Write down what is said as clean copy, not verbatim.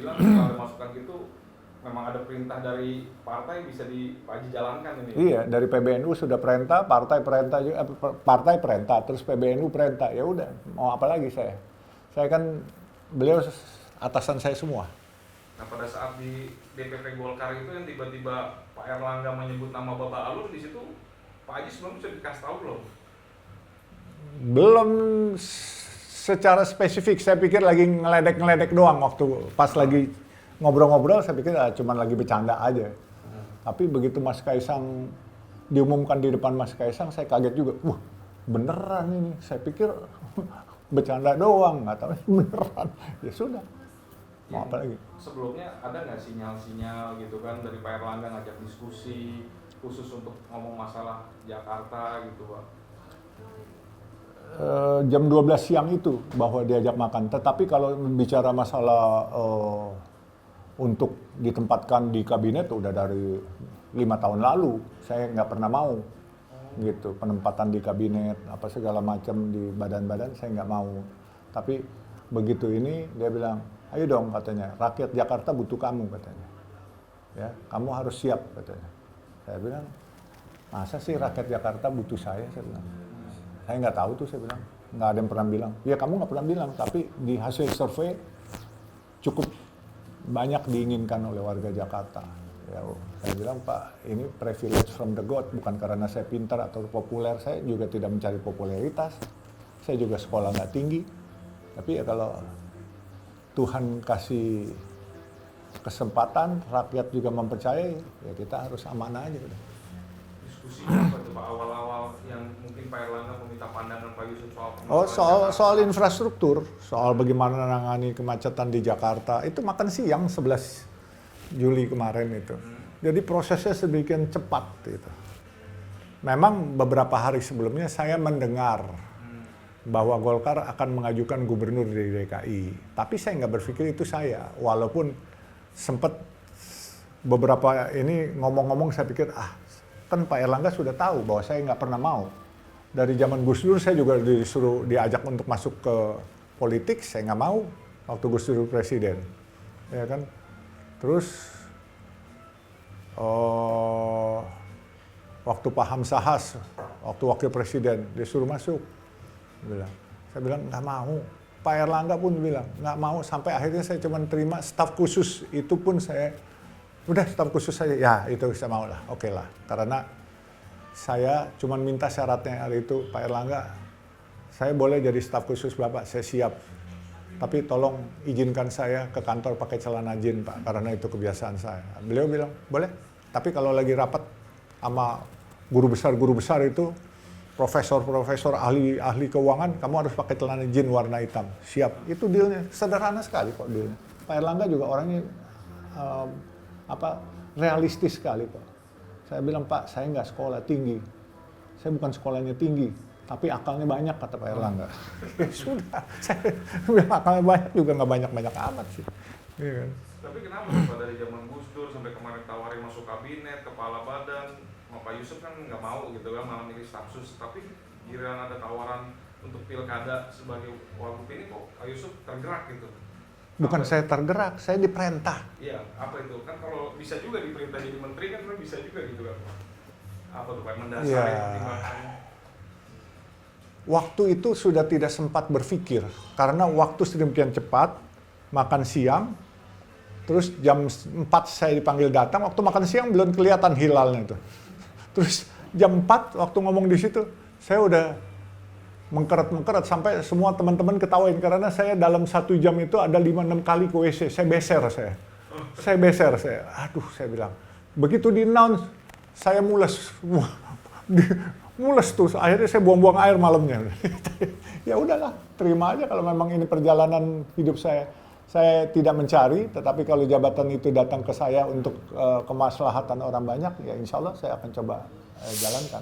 bilang kalau ada masukan gitu memang ada perintah dari partai bisa Pak Haji jalankan ini. Iya, dari PBNU sudah perintah, partai perintah, terus PBNU perintah. Ya udah, mau apa lagi saya? Saya kan beliau atasan saya semua. Nah, pada saat di DPP Golkar itu yang tiba-tiba Pak Erlangga menyebut nama Baba Alun, di situ Pak Haji sebelum bisa dikasih tahu belum? Belum secara spesifik, saya pikir lagi ngeledek doang waktu pas lagi ngobrol-ngobrol, saya pikir cuma lagi bercanda aja. Tapi begitu Mas Kaisang diumumkan di depan Mas Kaisang, saya kaget juga. Wah, beneran ini. Saya pikir bercanda doang, nggak tahu beneran. Ya sudah, mau apa lagi? Sebelumnya ada nggak sinyal-sinyal gitu kan dari Pak Erlangga ngajak diskusi khusus untuk ngomong masalah Jakarta gitu, Pak? Jam 12 siang itu bahwa diajak makan. Tetapi kalau bicara masalah untuk ditempatkan di kabinet udah dari 5 tahun lalu. Saya nggak pernah mau gitu penempatan di kabinet apa segala macam di badan-badan, saya nggak mau. Tapi begitu ini dia bilang, ayo dong katanya, rakyat Jakarta butuh kamu katanya. Ya, kamu harus siap katanya. Saya bilang, masa sih rakyat Jakarta butuh saya bilang. Saya nggak tahu tuh, saya bilang. Nggak ada yang pernah bilang. Ya kamu nggak pernah bilang, tapi di hasil survei cukup banyak diinginkan oleh warga Jakarta. Ya, saya bilang, Pak, ini privilege from the God, bukan karena saya pintar atau populer. Saya juga tidak mencari popularitas. Saya juga sekolah nggak tinggi. Tapi ya kalau Tuhan kasih kesempatan, rakyat juga mempercayai, ya kita harus amanah aja udah. Diskusinya apa tuh Pak awal-awal yang mungkin Pak Erlangga meminta pandangan Pak Yusuf soal soal infrastruktur, soal bagaimana menangani kemacetan di Jakarta. Itu makan siang 11 Juli kemarin itu. Jadi prosesnya sedemikian cepat gitu. Memang beberapa hari sebelumnya saya mendengar bahwa Golkar akan mengajukan gubernur di DKI. Tapi saya nggak berpikir itu saya. Walaupun sempat beberapa ini ngomong-ngomong, saya pikir kan Pak Erlangga sudah tahu bahwa saya nggak pernah mau. Dari zaman Gus Dur saya juga disuruh diajak untuk masuk ke politik, saya nggak mau waktu Gus Dur presiden, ya kan. Terus waktu Pak Hamzahas, waktu wakil presiden disuruh masuk, saya bilang nggak mau. Pak Erlangga pun bilang nggak mau, sampai akhirnya saya cuma terima staf khusus, itu pun saya udah staf khusus saja, ya itu saya mau lah, oke lah. Karena saya cuma minta syaratnya hari itu, Pak Erlangga, saya boleh jadi staf khusus Bapak, saya siap. Tapi tolong izinkan saya ke kantor pakai celana jin Pak, karena itu kebiasaan saya. Beliau bilang, boleh, tapi kalau lagi rapat sama guru besar itu, profesor ahli keuangan, kamu harus pakai celana jin warna hitam. Siap, itu dealnya, sederhana sekali kok dealnya. Pak Erlangga juga orangnya realistis sekali Pak. Saya bilang, Pak, saya nggak sekolah tinggi. Saya bukan sekolahnya tinggi, tapi akalnya banyak, kata Pak Erlangga. Sudah, saya bilang akalnya banyak juga nggak banyak-banyak amat sih. Iya kan? Tapi kenapa Pak dari zaman Gus Dur sampai kemarin tawarin masuk kabinet, kepala badan, Pak Yusuf kan nggak mau gitu kan, malah milih staf khusus. Tapi giliran ada tawaran untuk pilkada sebagai wagub ini kok Pak Yusuf tergerak gitu. Bukan saya tergerak, saya diperintah. Iya, apa itu? Kan kalau bisa juga diperintah jadi menteri kan bisa juga gitu kan. Apa tuh Pak mendasari pertimbangannya? Waktu itu sudah tidak sempat berpikir, karena waktu sedemikian cepat, makan siang, terus jam 4 saya dipanggil datang, waktu makan siang belum kelihatan hilalnya itu. Terus jam 4 waktu ngomong di situ, saya udah mengkeret sampai semua teman-teman ketawain, karena saya dalam 1 jam itu ada 5-6 kali ke WC, saya beser. Aduh, saya bilang. Begitu di-announce, saya mules tuh, akhirnya saya buang-buang air malamnya. Ya udahlah, terima aja kalau memang ini perjalanan hidup saya. Saya tidak mencari, tetapi kalau jabatan itu datang ke saya untuk kemaslahatan orang banyak, ya insya Allah saya akan coba jalankan.